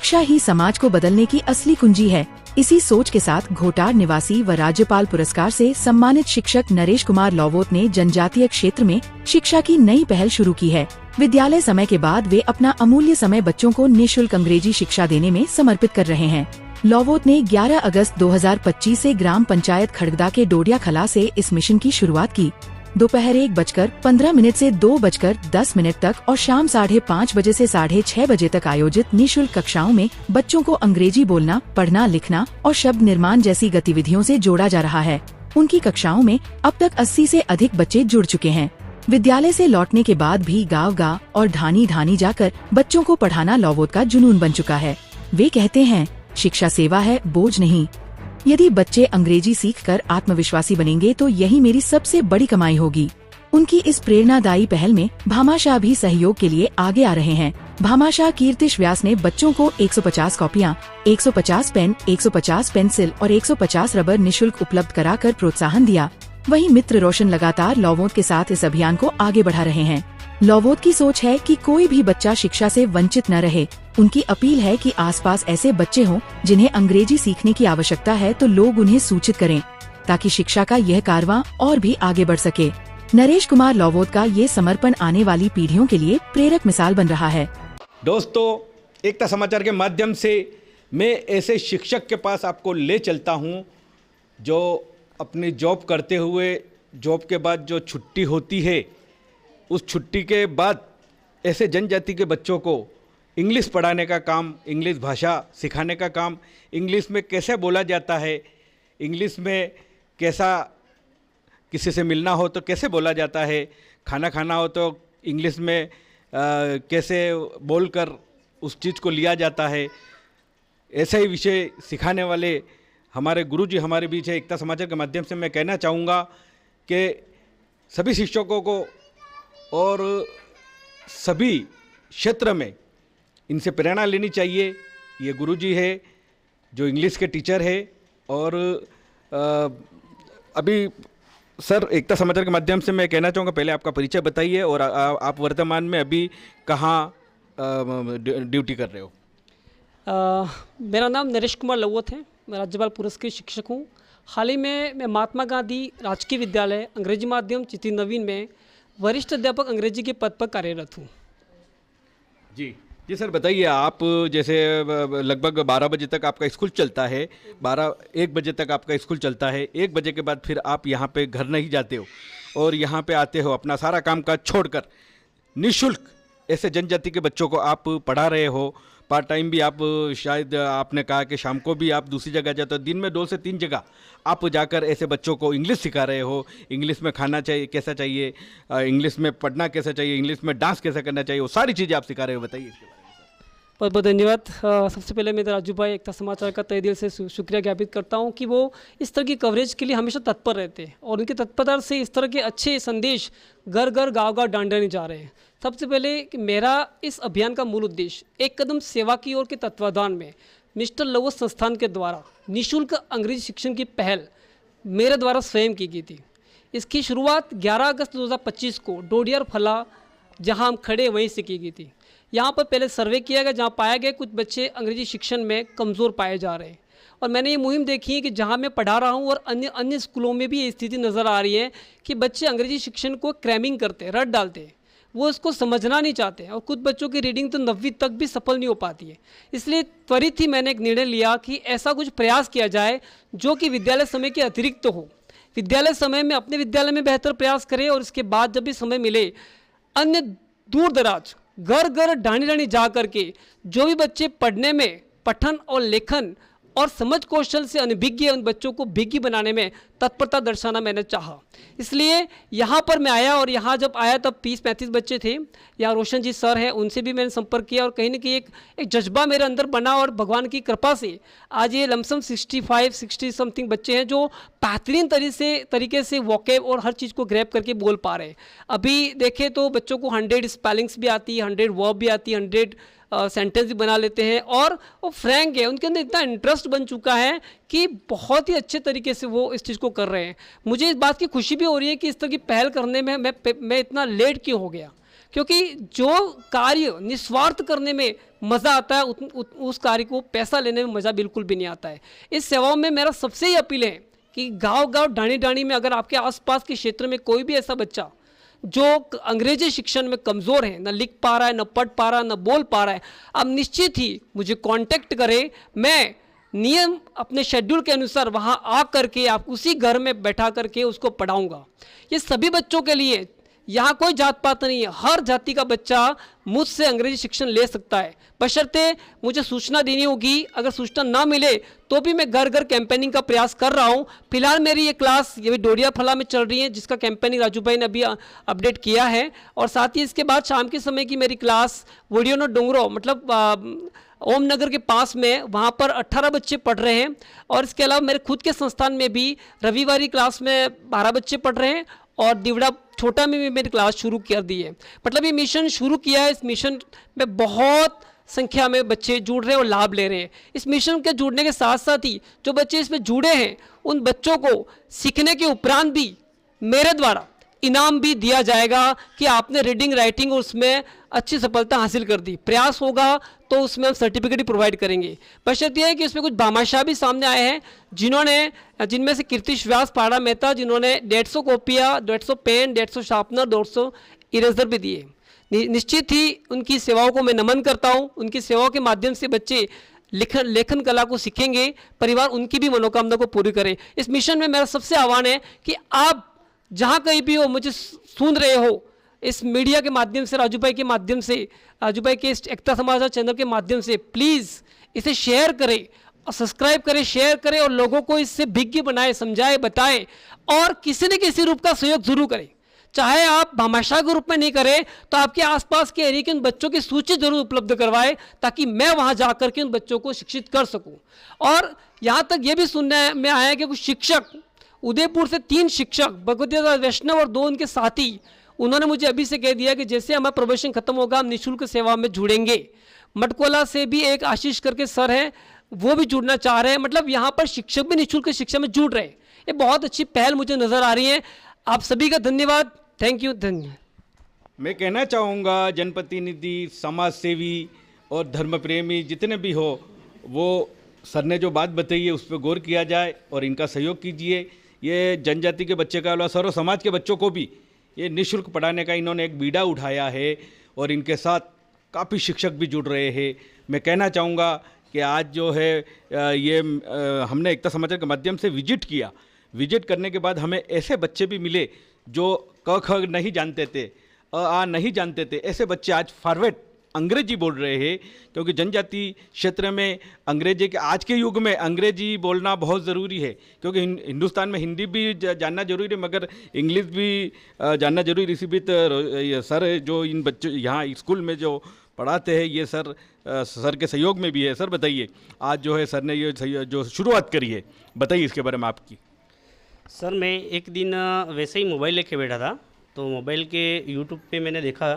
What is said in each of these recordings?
शिक्षा ही समाज को बदलने की असली कुंजी है। इसी सोच के साथ घोटार निवासी व राज्यपाल पुरस्कार से सम्मानित शिक्षक नरेश कुमार लौवोत ने जनजातीय क्षेत्र में शिक्षा की नई पहल शुरू की है। विद्यालय समय के बाद वे अपना अमूल्य समय बच्चों को निःशुल्क अंग्रेजी शिक्षा देने में समर्पित कर रहे हैं। लौवोत ने 11 अगस्त 2025 से ग्राम पंचायत खड़गदा के डोडिया खला से इस मिशन की शुरुआत की। दोपहर 1:15 से 2:10 तक और शाम 5:30 बजे से 6:30 बजे तक आयोजित निःशुल्क कक्षाओं में बच्चों को अंग्रेजी बोलना, पढ़ना, लिखना और शब्द निर्माण जैसी गतिविधियों से जोड़ा जा रहा है। उनकी कक्षाओं में अब तक 80 से अधिक बच्चे जुड़ चुके हैं। विद्यालय से लौटने के बाद भी गाँव और ढानी जाकर बच्चों को पढ़ाना लौवोत का जुनून बन चुका है। वे कहते हैं, शिक्षा सेवा है, बोझ नहीं। यदि बच्चे अंग्रेजी सीखकर आत्मविश्वासी बनेंगे तो यही मेरी सबसे बड़ी कमाई होगी। उनकी इस प्रेरणादायी पहल में भामाशाह भी सहयोग के लिए आगे आ रहे हैं। भामाशाह कीर्तिश व्यास ने बच्चों को 150 कॉपियां, 150 पेन, 150 पेंसिल और 150 रबर निःशुल्क उपलब्ध कराकर प्रोत्साहन दिया। वहीं मित्र रोशन लगातार लौवोत के साथ इस अभियान को आगे बढ़ा रहे हैं। लौवोत की सोच है कि कोई भी बच्चा शिक्षा से वंचित न रहे। उनकी अपील है कि आसपास ऐसे बच्चे हों जिन्हें अंग्रेजी सीखने की आवश्यकता है तो लोग उन्हें सूचित करें, ताकि शिक्षा का यह कारवां और भी आगे बढ़ सके। नरेश कुमार लौवोत का ये समर्पण आने वाली पीढ़ियों के लिए प्रेरक मिसाल बन रहा है। दोस्तों, एकता समाचार के माध्यम से मैं ऐसे शिक्षक के पास आपको ले चलता हूँ जो अपनी जॉब करते हुए, जॉब के बाद जो छुट्टी होती है, उस छुट्टी के बाद ऐसे जनजाति के बच्चों को इंग्लिश पढ़ाने का काम, इंग्लिश भाषा सिखाने का काम, इंग्लिश में कैसे बोला जाता है, इंग्लिश में कैसा किसी से मिलना हो तो कैसे बोला जाता है, खाना खाना हो तो इंग्लिश में कैसे बोलकर उस चीज़ को लिया जाता है, ऐसे ही विषय सिखाने वाले हमारे गुरुजी हमारे बीच है। एकता समाचार के माध्यम से मैं कहना चाहूँगा कि सभी शिक्षकों को और सभी क्षेत्र में इनसे प्रेरणा लेनी चाहिए। ये गुरुजी है जो इंग्लिश के टीचर है। और अभी सर, एकता समाचार के माध्यम से मैं कहना चाहूँगा, पहले आपका परिचय बताइए और आप वर्तमान में अभी कहाँ ड्यूटी कर रहे हो? मेरा नाम नरेश कुमार लौवोत है। मैं राज्यपाल पुरस्कृत शिक्षक हूँ। हाल ही में मैं महात्मा गांधी राजकीय विद्यालय अंग्रेजी माध्यम चित्ती नवीन में वरिष्ठ अध्यापक अंग्रेजी के पद पर कार्यरत हूँ। जी सर, बताइए, आप जैसे लगभग 12 बजे तक आपका स्कूल चलता है, 1 बजे तक आपका स्कूल चलता है, 1 बजे के बाद फिर आप यहाँ पे घर नहीं जाते हो और यहाँ पे आते हो, अपना सारा काम काज छोड़कर निःशुल्क ऐसे जनजाति के बच्चों को आप पढ़ा रहे हो। पार्ट टाइम भी आप, शायद आपने कहा कि शाम को भी आप दूसरी जगह जाते हो, दिन में 2 से 3 जगह आप जाकर ऐसे बच्चों को इंग्लिश सिखा रहे हो। इंग्लिश में खाना चाहिए कैसा चाहिए, इंग्लिश में पढ़ना कैसा चाहिए, इंग्लिश में डांस कैसा करना चाहिए, वो सारी चीज़ें आप सिखा रहे हो। बताइए इसके बारे में। बहुत बहुत धन्यवाद। सबसे पहले मैं राजू भाई एकता समाचार का तहे दिल से शुक्रिया ज्ञापित करता हूं कि वो इस तरह की कवरेज के लिए हमेशा तत्पर रहते हैं और उनकी तत्परता से इस तरह के अच्छे संदेश घर घर गाँव डांडने जा रहे हैं। सबसे पहले कि मेरा इस अभियान का मूल उद्देश्य एक कदम सेवा की ओर के तत्वाधान में मिस्टर लौवोत संस्थान के द्वारा निःशुल्क अंग्रेजी शिक्षण की पहल मेरे द्वारा स्वयं की गई थी। इसकी शुरुआत 11 अगस्त 2025 को डोडिया और फला, जहाँ हम खड़े वहीं से की गई थी। यहाँ पर पहले सर्वे किया गया, जहाँ पाया गया कुछ बच्चे अंग्रेजी शिक्षण में कमज़ोर पाए जा रहे हैं और मैंने ये मुहिम देखी है कि जहाँ मैं पढ़ा रहा हूँ और अन्य स्कूलों में भी ये स्थिति नज़र आ रही है कि बच्चे अंग्रेजी शिक्षण को क्रैमिंग करते हैं, रट डालते हैं, वो इसको समझना नहीं चाहते और कुछ बच्चों की रीडिंग तो 9वीं तक भी सफल नहीं हो पाती है। इसलिए त्वरित ही मैंने एक निर्णय लिया कि ऐसा कुछ प्रयास किया जाए जो कि विद्यालय समय के अतिरिक्त हो। विद्यालय समय में अपने विद्यालय में बेहतर प्रयास करें और इसके बाद जब भी समय मिले अन्य दूर दराज घर घर ढाणी जा करके जो भी बच्चे पढ़ने में, पठन और लेखन और समझ कौशल से अनभिज्ञ उन बच्चों को भिज्ञ बनाने में तत्परता दर्शाना मैंने चाहा। इसलिए यहाँ पर मैं आया और यहाँ जब आया तब 30-35 बच्चे थे। यहाँ रोशन जी सर हैं, उनसे भी मैंने संपर्क किया और कहीं ना कहीं एक जज्बा मेरे अंदर बना और भगवान की कृपा से आज ये लमसम 60 समथिंग बच्चे हैं जो बेहतरीन तरीके से वोकेब और हर चीज़ को ग्रैब करके बोल पा रहे हैं। अभी देखें तो बच्चों को 100 स्पेलिंग्स भी आती है, 100 वर्ब भी आती है, 100 सेंटेंस भी बना लेते हैं और वो फ्रैंक है, उनके अंदर इतना इंटरेस्ट बन चुका है कि बहुत ही अच्छे तरीके से वो इस चीज़ को कर रहे हैं। मुझे इस बात की खुशी भी हो रही है कि इस तरह की पहल करने में मैं इतना लेट क्यों हो गया, क्योंकि जो कार्य निस्वार्थ करने में मज़ा आता है उस कार्य को पैसा लेने में मज़ा बिल्कुल भी नहीं आता है। इस सेवाओं में मेरा सबसे ही अपील है कि गांव-गांव, ढाणी-ढाणी में अगर आपके आसपास के क्षेत्र में कोई भी ऐसा बच्चा जो अंग्रेजी शिक्षण में कमज़ोर है, न लिख पा रहा है, न पढ़ पा रहा है, न बोल पा रहा है, अब निश्चित ही मुझे कांटेक्ट करे। मैं नियम अपने शेड्यूल के अनुसार वहाँ आ करके आप उसी घर में बैठा करके उसको पढ़ाऊँगा। ये सभी बच्चों के लिए, यहाँ कोई जात पात नहीं है, हर जाति का बच्चा मुझसे अंग्रेजी शिक्षण ले सकता है, बशर्ते मुझे सूचना देनी होगी। अगर सूचना ना मिले तो भी मैं घर घर कैंपेनिंग का प्रयास कर रहा हूँ। फिलहाल मेरी ये क्लास ये डोडिया फला में चल रही है, जिसका कैंपेनिंग राजू भाई ने अभी अपडेट किया है। और साथ ही इसके बाद शाम के समय की मेरी क्लास वोडियोनो डोंगरो मतलब ओम नगर के पास में, वहाँ पर 18 बच्चे पढ़ रहे हैं। और इसके अलावा मेरे खुद के संस्थान में भी रविवारी क्लास में 12 बच्चे पढ़ रहे हैं और दिवड़ा छोटा में भी मेरी क्लास शुरू कर दी है। मतलब ये मिशन शुरू किया है, इस मिशन में बहुत संख्या में बच्चे जुड़ रहे हैं और लाभ ले रहे हैं। इस मिशन के जुड़ने के साथ साथ ही जो बच्चे इसमें जुड़े हैं उन बच्चों को सीखने के उपरांत भी मेरे द्वारा इनाम भी दिया जाएगा कि आपने रीडिंग राइटिंग उसमें अच्छी सफलता हासिल कर दी। प्रयास होगा तो उसमें हम सर्टिफिकेट ही प्रोवाइड करेंगे। बशर्ते है कि उसमें कुछ भामाशाह भी सामने आए हैं जिनमें से कीर्तिश व्यास, पाड़ा मेहता, जिन्होंने 150 कॉपियाँ, 150 पेन, 150 शार्पनर, 200 इरेजर भी दिए। निश्चित ही उनकी सेवाओं को मैं नमन करता हूँ। उनकी सेवाओं के माध्यम से बच्चे लेखन कला को सीखेंगे, परिवार उनकी भी मनोकामना को पूरी करे। इस मिशन में मेरा सबसे आह्वान है कि आप जहाँ कहीं भी हो, मुझे सुन रहे हो, इस मीडिया के माध्यम से, राजू भाई के माध्यम से, राजू भाई के एकता समाचार चैनल के माध्यम से प्लीज़ इसे शेयर करें और सब्सक्राइब करें, शेयर करें और लोगों को इससे भिज्ञ बनाए, समझाए, बताएं और किसी न किसी रूप का सहयोग जरूर करें। चाहे आप भामाशाह के रूप में नहीं करें तो आपके आसपास के एरिया के उन बच्चों की सूची जरूर उपलब्ध करवाएं ताकि मैं वहाँ जा करके उन बच्चों को शिक्षित कर सकूँ। और यहाँ तक ये भी सुनने में आया कि कुछ शिक्षक, उदयपुर से 3 शिक्षक, भगवती वैष्णव और 2 उनके साथी, उन्होंने मुझे अभी से कह दिया कि जैसे हमारा प्रोबेशन खत्म होगा हम निःशुल्क सेवा में जुड़ेंगे। मटकोला से भी एक आशीष करके सर हैं, वो भी जुड़ना चाह रहे हैं। मतलब यहाँ पर शिक्षक भी निःशुल्क शिक्षा में जुड़ रहे हैं। ये बहुत अच्छी पहल मुझे नज़र आ रही है। आप सभी का धन्यवाद। Thank you. धन्यवाद। मैं कहना चाहूँगा जनप्रतिनिधि, समाज सेवी और धर्मप्रेमी जितने भी हो, वो सर ने जो बात बताई है उस पर गौर किया जाए और इनका सहयोग कीजिए। ये जनजाति के बच्चे का अलावा सर्व समाज के बच्चों को भी ये निःशुल्क पढ़ाने का इन्होंने एक बीड़ा उठाया है और इनके साथ काफ़ी शिक्षक भी जुड़ रहे हैं। मैं कहना चाहूँगा कि आज जो है ये हमने एकता समाचार के माध्यम से विजिट किया। विजिट करने के बाद हमें ऐसे बच्चे भी मिले जो क ख नहीं जानते थे, अ आ नहीं जानते थे। ऐसे बच्चे आज फॉरवर्ड अंग्रेजी बोल रहे हैं, क्योंकि जनजाति क्षेत्र में अंग्रेजी के आज के युग में अंग्रेजी बोलना बहुत ज़रूरी है। क्योंकि हिंदुस्तान में हिंदी भी जानना जरूरी है मगर इंग्लिश भी जानना जरूरी। इसी बीच सर जो इन बच्चों यहाँ स्कूल में जो पढ़ाते हैं ये सर के सहयोग में भी है। सर बताइए, आज जो है सर ने ये जो शुरुआत करी है, बताइए इसके बारे में आपकी। सर मैं एक दिन वैसे ही मोबाइल लेके बैठा था, तो मोबाइल के यूट्यूब पे मैंने देखा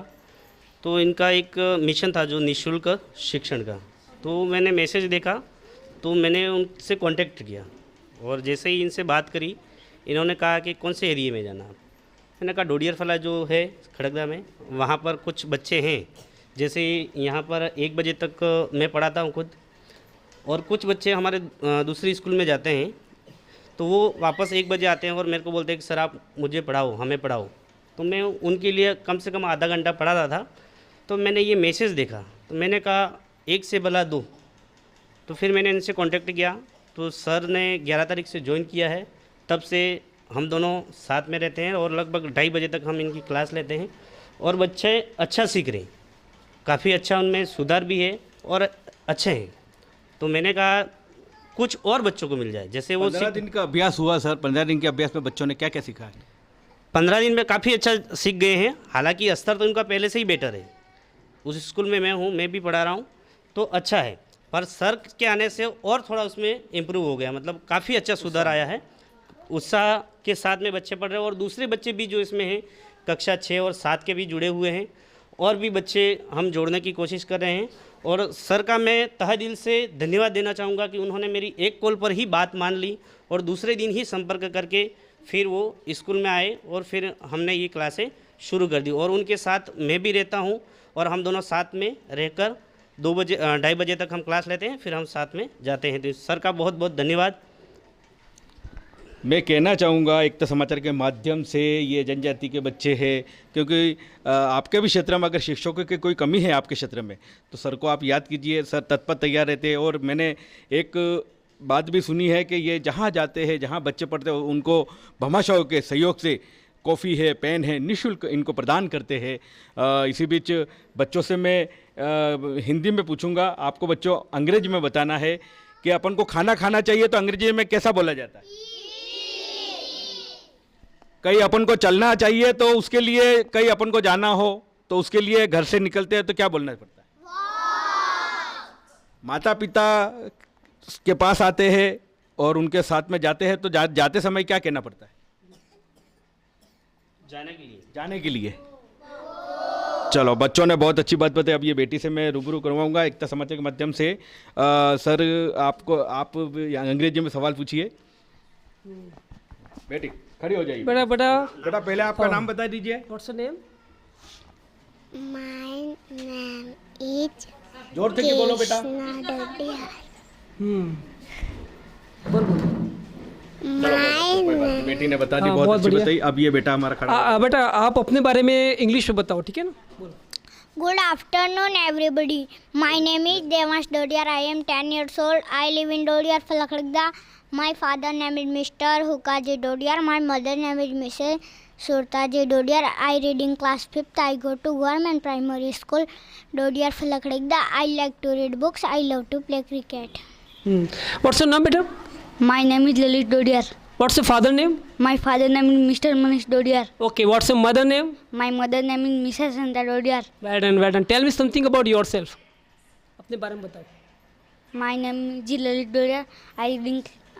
तो इनका एक मिशन था जो निःशुल्क शिक्षण का। तो मैंने मैसेज देखा तो मैंने उनसे कांटेक्ट किया और जैसे ही इनसे बात करी, इन्होंने कहा कि कौन से एरिया में जाना। मैंने कहा डोडियर फला जो है खड़गदा में, वहाँ पर कुछ बच्चे हैं। जैसे यहाँ पर 1 बजे तक मैं पढ़ाता हूँ खुद, और कुछ बच्चे हमारे दूसरी स्कूल में जाते हैं तो वो वापस 1 बजे आते हैं और मेरे को बोलते हैं कि सर आप मुझे पढ़ाओ, हमें पढ़ाओ। तो मैं उनके लिए कम से कम आधा घंटा पढ़ाता था। तो मैंने ये मैसेज देखा तो मैंने कहा 1 से भला 2। तो फिर मैंने इनसे कांटेक्ट किया तो सर ने 11 तारीख से ज्वाइन किया है। तब से हम दोनों साथ में रहते हैं और लगभग 2:30 बजे तक हम इनकी क्लास लेते हैं और बच्चे अच्छा सीख रहे हैं, काफ़ी अच्छा उनमें सुधार भी है और अच्छे हैं। तो मैंने कहा कुछ और बच्चों को मिल जाए। जैसे वो 15 दिन का अभ्यास हुआ सर, 15 दिन के अभ्यास में बच्चों ने क्या क्या सीखा है? 15 दिन में काफ़ी अच्छा सीख गए हैं। हालांकि स्तर तो उनका पहले से ही बेटर है। उस स्कूल में मैं हूँ, मैं भी पढ़ा रहा हूँ तो अच्छा है, पर सर के आने से और थोड़ा उसमें इम्प्रूव हो गया। मतलब काफ़ी अच्छा सुधार आया है। उत्साह के साथ में बच्चे पढ़ रहे हैं और दूसरे बच्चे भी जो इसमें हैं कक्षा 6 और 7 के भी जुड़े हुए हैं और भी बच्चे हम जोड़ने की कोशिश कर रहे हैं। और सर का मैं तहे दिल से धन्यवाद देना चाहूँगा कि उन्होंने मेरी एक कॉल पर ही बात मान ली और दूसरे दिन ही संपर्क करके फिर वो स्कूल में आए और फिर हमने ये क्लासें शुरू कर दी और उनके साथ मैं भी रहता हूँ और हम दोनों साथ में रहकर 2-2:30 बजे तक हम क्लास लेते हैं, फिर हम साथ में जाते हैं। तो सर का बहुत बहुत धन्यवाद। मैं कहना चाहूँगा एकता समाचार के माध्यम से, ये जनजाति के बच्चे हैं, क्योंकि आपके भी क्षेत्र में अगर शिक्षकों की कोई कमी है आपके क्षेत्र में तो सर को आप याद कीजिए, सर तत्पर तैयार रहते हैं। और मैंने एक बात भी सुनी है कि ये जहाँ जाते हैं, जहाँ बच्चे पढ़ते हैं, उनको भामाशाहों के सहयोग से कॉफ़ी है, पेन है, निःशुल्क इनको प्रदान करते हैं। इसी बीच बच्चों से मैं हिंदी में पूछूंगा, आपको बच्चों अंग्रेजी में बताना है कि अपन को खाना खाना चाहिए तो अंग्रेजी में कैसा बोला जाता है। कहीं अपन को चलना चाहिए तो उसके लिए, कहीं अपन को जाना हो तो उसके लिए घर से निकलते हैं तो क्या बोलना पड़ता है। माता पिता के पास आते हैं और उनके साथ में जाते हैं तो जाते समय क्या कहना पड़ता है। जाने के लिए। चलो, बच्चों ने बहुत अच्छी बात बताई। अब ये बेटी से मैं रूबरू करवाऊंगा एकता समाचार के माध्यम से। सर आप अंग्रेजी में सवाल पूछिए। बेटी खड़ी हो जाइए। बेटा पहले आपका नाम बता दीजिए। What's your name? My name is जोर से क्यों बोलो बेटा। बेटी ने बता दी, बहुत अच्छी बताई। अब ये बेटा हमारा खड़ा। बेटा आप अपने बारे में इंग्लिश में बताओ, ठीक है ना? बोलो। Good afternoon, everybody. My name is Devansh Dodiar. I am 10 years old. I live in Dodiar, Falakhdda. My father name is Mr. Hukaji Dodiar. My mother name is Mrs. Surtaji Dodiar. I read in class 5th. I go to government primary school, Dodiar, Falakhdda. I like to read books. I love to play cricket. What's your name, beta? My name is Lalit Dodiar. What's your father name? My father name is Mr. Manish Dodiar. Okay, what's your mother name? My mother name is Mrs. Santa Dodiar. Well done. Tell me something about yourself. अपने बारे में बताओ। My name is Lalit Dodiar.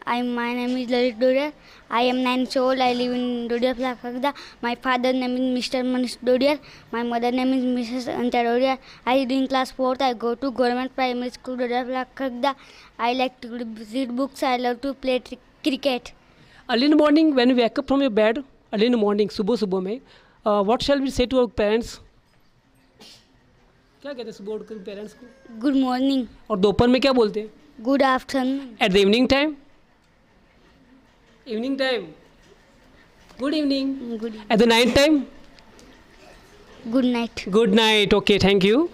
My name is Lalit Dodiar. I am 9 years old. I live in Dodiar, Falakhdda. My father name is Mr. Manish Dodiar. My mother name is Mrs. Santa Dodiar. I read in class 4th. I go to government primary school, Dodiar, Falakhdda. I like to read books. I love to play cricket. Early in the morning when you wake up from your bed, early in the morning, सुबह में, what shall we say to our parents? क्या कहते हैं सुबह उठकर parents को? Good morning. और दोपहर में क्या बोलते हैं? Good afternoon. At the evening time? Evening time. Good evening. Good. At the night time? Good night. Good night. Okay, thank you.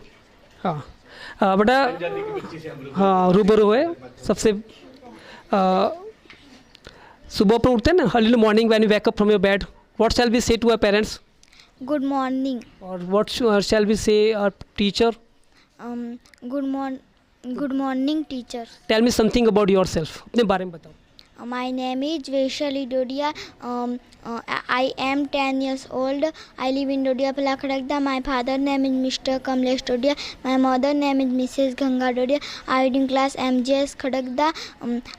हाँ बेटा, हाँ रूबरू है सबसे। सुबह पर उठते हैं ना, early morning when you wake up from your bed, what shall we say to our parents? Good morning. और what shall we say our teacher? Good morning, teacher. Tell me something about yourself, अपने बारे में बताओ। My name is Vaishali Dodiar. I am 10 years old. I live in Dodiar, Falakhdda. My father name is Mr. Kamlesh Dodiar. My mother name is Mrs. Ganga Dodiar. I read in class MJS Khadagda.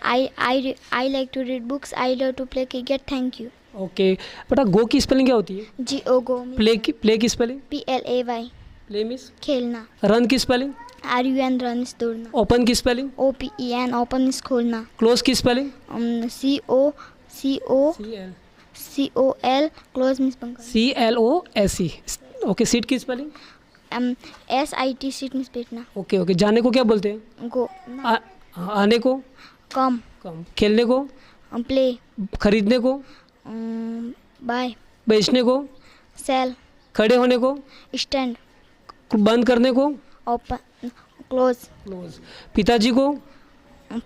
I like to read books. I love to play cricket. Thank you. Okay बेटा, गो की spelling क्या होती है? G-O go. Play की spelling? P-L-A-Y. Play means खेलना. Run की spelling? R-U-N run is दौड़ना. Open की स्पेलिंग? O-P-E-N open is खोलना. क्लोज की स्पेलिंग? C-O-L close means बंद करना. CLOSE। ओके, सीट की स्पेलिंग? S-I-T सीट means बैठना. ओके, जाने को क्या बोलते हैं? Go. आने को? Come. खेलने को? Play. खरीदने को? Buy. बेचने को? Sell. खड़े होने को? Stand. बंद करने को? Open. Close. क्लोज। पिताजी को?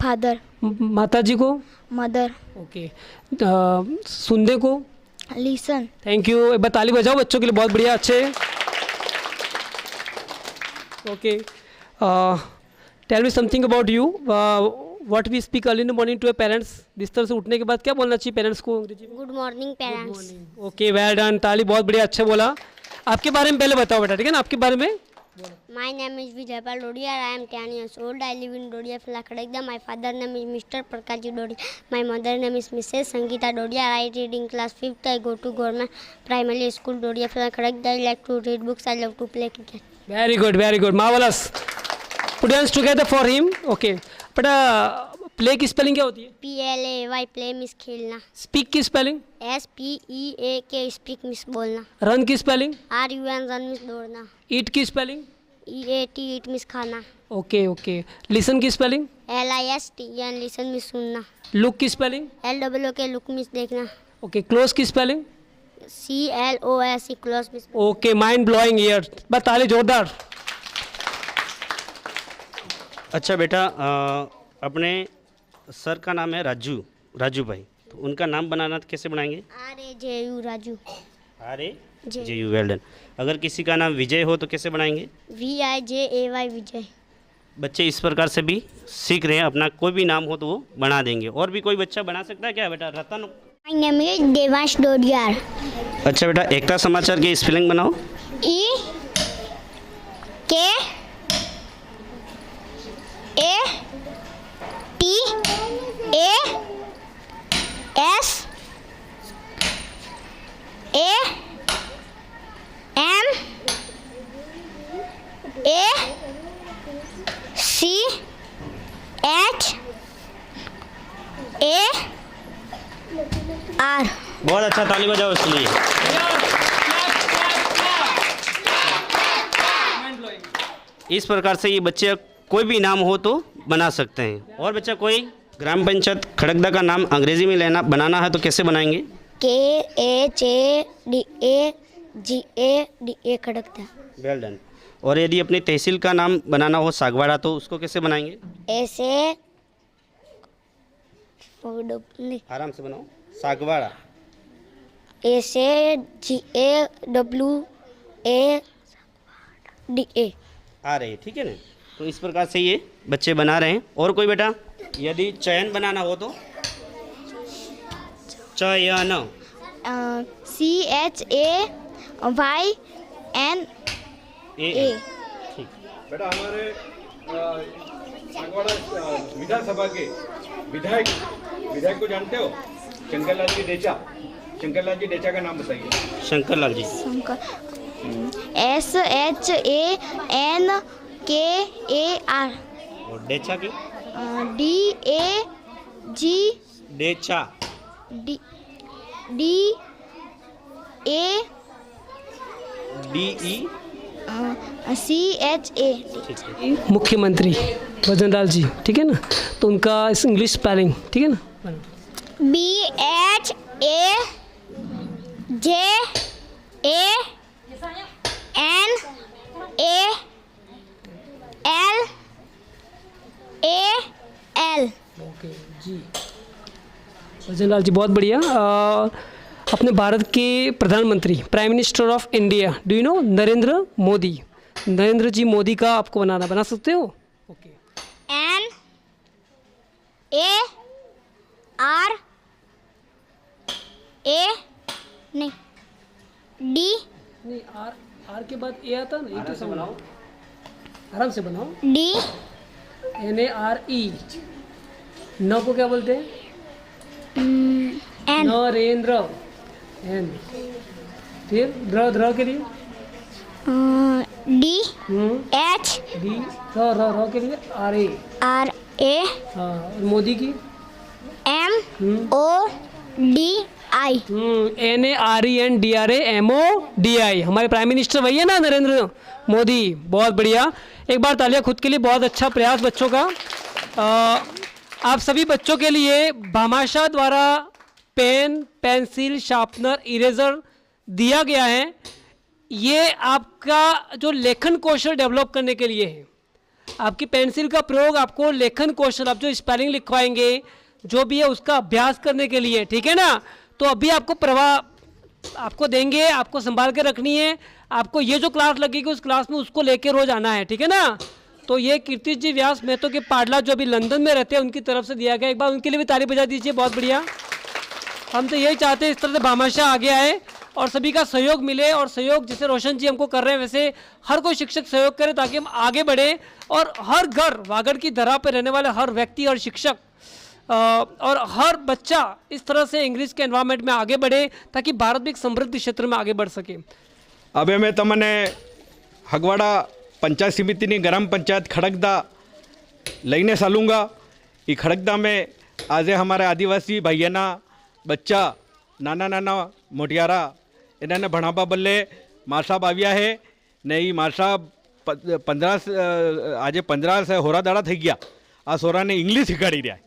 Father. माताजी को? Mother. ओके, सुनने को? Listen. Thank you. एक बार ताली बजाओ बच्चों के लिए, बहुत बढ़िया, अच्छे। Okay, tell me something about you. What we speak early in the morning to parents? बिस्तर से उठने के बाद क्या बोलना चाहिए पेरेंट्स को अंग्रेजी में? Good morning, parents. Okay, well done, ताली, बहुत बढ़िया, अच्छा बोला। आपके बारे में पहले बताओ बेटा, ठीक है ना, आपके बारे में। My name is Vijaypal Dodiar. I am 10 years old. I live in Dodiar, Falakhdda. My father name is Mr. Prakash Dodiar. My mother name is Mrs. Sangeeta Dodiar. I read in class 5th. I go to government primary school, Dodiar, Falakhdda. I like to read books. I love to play cricket. Very good, marvelous. Put your hands together for him. Okay, बेटा play की spelling क्या होती है? PLAY play means खेलना। Speak की spelling? SPEAK speak means बोलना। Run की spelling? RUN run means दौड़ना। ईट की स्पेलिंग? EAT ईट मीन्स खाना। Okay okay. लिसन की स्पेलिंग? LISTN लिसन मीन्स सुनना। लुक की स्पेलिंग? LOOK लुक मीन्स देखना। ओके। क्लोज की spelling? CLOSE close means. Okay, mind blowing year. बस ताली जोरदार। अच्छा बेटा, अपने सर का नाम है राजू भाई, तो उनका नाम बनाना कैसे बनाएंगे? RAJU Raju. RAJU, well done. अगर किसी का नाम विजय हो तो कैसे बनाएंगे? VIJAY विजय। बच्चे इस प्रकार से भी सीख रहे हैं, अपना कोई भी नाम हो तो वो बना देंगे। और भी कोई बच्चा बना सकता है क्या बेटा? Ratan. My name is Devansh Dodiyar. अच्छा बेटा, एकता समाचार की स्पेलिंग बनाओ। ETAMACHAR। बहुत अच्छा, ताली बजाओ उसके लिए। इस प्रकार से ये बच्चे कोई भी नाम हो तो बना सकते हैं। और बच्चा कोई ग्राम पंचायत खड़गदा का नाम अंग्रेजी में बनाना है तो कैसे बनाएंगे? KHADAGADA खड़गदा। Well done. और यदि अपनी तहसील का नाम बनाना हो सागवाड़ा तो उसको कैसे बनाएंगे? ऐसे आराम से बनाओ। सागवाड़ा। SAGWADA आ रही है, ठीक है ना? तो इस प्रकार से ये बच्चे बना रहे हैं। और कोई बेटा यदि चयन बनाना हो तो? चयन। CHAYNA। ठीक। बेटा हमारे सागवाड़ा विधानसभा के विधायक को जानते हो? शंकरलाल जी डेचा। शंकरलाल जी डेचा का नाम बताइए। शंकरलाल जी। SHANKAR। और डेचा की? DAG डेचा। DE CHA। मुख्यमंत्री भजनलाल जी, ठीक है ना? तो उनका इंग्लिश स्पेलिंग, ठीक है ना? BHANALAL। ओके जी, भजनलाल जी बहुत बढ़िया। अपने भारत के प्रधानमंत्री, prime minister of India, do you know Narendra Modi? Narendra ji Modi का आपको बना सकते हो? ओके। NARA नहीं D नहीं, आर के बाद ए आता ना, तो बनाओ, आराम से बनाओ। D NARE। न को क्या बोलते हैं? N नरेंद्र। एन। फिर द्र के लिए D H डी। र के लिए RA। RA हाँ, और मोदी की? MODI। NARENDRAMODI। हमारे प्राइम मिनिस्टर वही है ना, नरेंद्र मोदी। बहुत बढ़िया, एक बार तालियां खुद के लिए। बहुत अच्छा प्रयास बच्चों का। आप सभी बच्चों के लिए भामाशाह द्वारा पेन, पेंसिल, शार्पनर, इरेजर दिया गया है। ये आपका जो लेखन कौशल डेवलप करने के लिए है। आपकी पेंसिल का प्रयोग आपको लेखन कौशल, आप जो स्पेलिंग लिखवाएंगे, जो भी है उसका अभ्यास करने के लिए, ठीक है ना? तो अभी आपको आपको देंगे, आपको संभाल के रखनी है। आपको ये जो क्लास लगेगी उस क्लास में उसको लेके रोज आना है, ठीक है ना? तो ये कीर्ति जी व्यास मेहतो के पाडला जो अभी लंदन में रहते हैं उनकी तरफ से दिया गया। एक बार उनके लिए भी ताली बजा दीजिए। बहुत बढ़िया। हम तो यही चाहते हैं इस तरह से भामाशाह आगे आए और सभी का सहयोग मिले। और सहयोग जैसे रोशन जी हमको कर रहे हैं वैसे हर कोई शिक्षक सहयोग करे ताकि हम आगे बढ़े और हर घर, वागड़ की धरा पर रहने वाले हर व्यक्ति और शिक्षक और हर बच्चा इस तरह से इंग्लिश के एनवायरनमेंट में आगे बढ़े ताकि भारत भी एक समृद्ध क्षेत्र में आगे बढ़ सके। अब मैं तमने हगवाड़ा पंचायत समिति ग्राम पंचायत खड़गदा लईने चालूँगा। ये खड़गदा में आज हमारे आदिवासी भाईना बच्चा नाना नाना मोटियारा इन्होंने भणाबा बदले मार साहब आव्या है ने ई मार साहब 15 आज 15 से होरा दाड़ा थी गया आ सोरा ने इंग्लिश शिखाड़ी रहा है।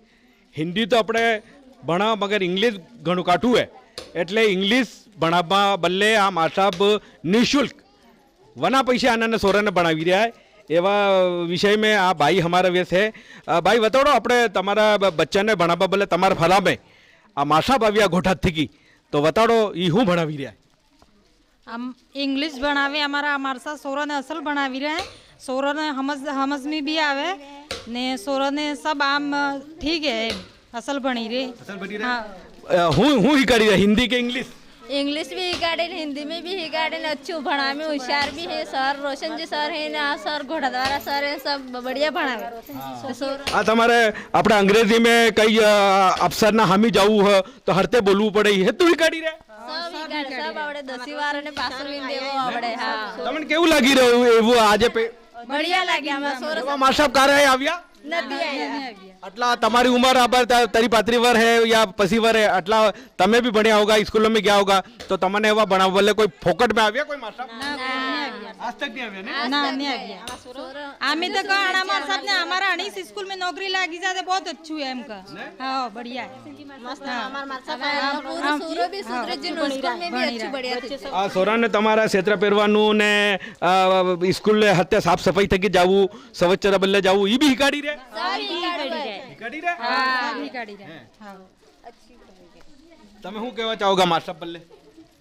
हिंदी तो अपने भणा मगर इंग्लिश घणुं काठुं है एटले इंग्लिश भणाववा बदले आ मार साहब निःशुल्क वना पैसे आना सोरा ने भणावी रहा है। एवा विषय में आ भाई हमारा व्यस्त है। भाई बताओ अपने तमारा बच्चा ने भणाववा बदले तमारा फला में आ मार साहब आव्या घोटा थी की तो बताओ ये हूँ भणावी रहा है। हम इंग्लिश भणावे हमारा साथ सोरा ने असल भणावी रहे हैं। सोरा ने हमज में भी आवे ने सोरा ने सब आम ठीक है असल बनी रे असल बनी रहे हूँ ही करी हिंदी के इंग्लिश भी हिकाड़े हिंदी में भी हिकाड़े अच्छू भणा में होशियार भी है सर रोशन जी सर है ना सर घोड़ाद्वारा सर है सब बढ़िया भणावे। तमारे अपने अंग्रेजी में कई अफसर ना हामी जाऊ है तो हरते बोलवू पड़े है तू हिकाड़ी रे सब हिकाड़े सब आवड़े 10 वार ने पास में देवो आवड़े। हां तमन केवू लागी રહ્યું એવું આજે बढ़िया लागे हमारा सोरा मार साहब का रहे આવ્યા नदी आया આટલા તમારી ઉંમર આબર તારી 35 वर है या 25 वर है આટલા તમે भी ભણ્યા होगा स्कूलों में गया होगा तो तमने एवा भणाव बोले कोई फोकट में આવ્યા कोई मार साहब आज तक नहीं આવ્યા ने ना नहीं आया आमी तो कहना मार साहब ने हमारा अनीस स्कूल में नौकरी लागी जाते बहुत अच्छू है हमका। हां बढ़िया है मस्त हमार मार साहब पूरा सूरो भी सुधरे जी स्कूल में भी अच्छी बढ़िया थी। आ सोरा ने तमारा क्षेत्र પહેરવાનું ને સ્કૂલ હતે સાફ સફાઈ થકી જાવું સવચ્છરા બદલે જાવું ઈ બી હિકાડી રે હિકાડી રે हां हिकाड़ी रे। हां તમે શું કહેવા ચાહોગા માર સાहब બદલે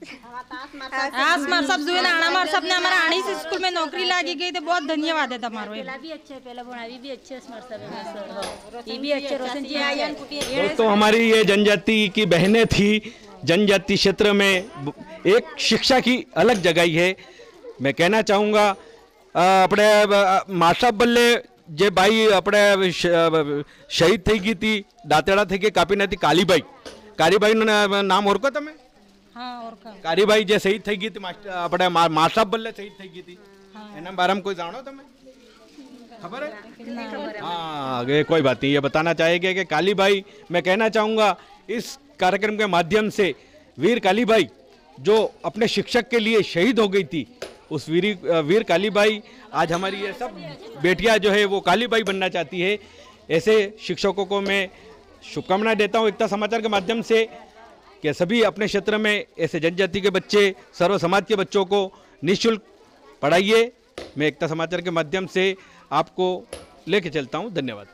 आज मार साहब जो है ना मार साहब ने हमारा अनीस स्कूल में नौकरी लागी गई तो बहुत धन्यवाद है तुम्हारो। पहला भी अच्छे पहला भणावी भी अच्छे मार साहब ये भी अच्छे रोशन जी आयन दोस्तों हमारी ये जनजाति की बहनें थी। जनजाति क्षेत्र में एक शिक्षा की अलग जगह है। मैं कहना चाहूँगा अपने मार साहब बदले जे भाई अपने शहीद थी गई थी दातेड़ा थी के कापी नहीं कालीबाई नाम और को तमें हां और का कारीबाई जे शहीद थी गई थी अपने मार साहब बदले शहीद थी गई थी एना बारे में कोई जानो तमें खबर है? हाँ ये कोई बात नहीं ये बताना चाहेंगे कि कालीबाई मैं कहना चाहूँगा इस कार्यक्रम के माध्यम से वीर कालीबाई जो अपने शिक्षक के लिए शहीद हो गई थी उस वीर कालीबाई आज हमारी ये सब बेटियां जो है वो कालीबाई बनना चाहती है। ऐसे शिक्षकों को मैं शुभकामनाएं देता हूँ एकता समाचार के माध्यम से कि सभी अपने क्षेत्र में ऐसे जनजाति के बच्चे सर्व समाज के बच्चों को निःशुल्क पढ़ाइए। मैं एकता समाचार के माध्यम से आपको लेके चलता हूँ। धन्यवाद।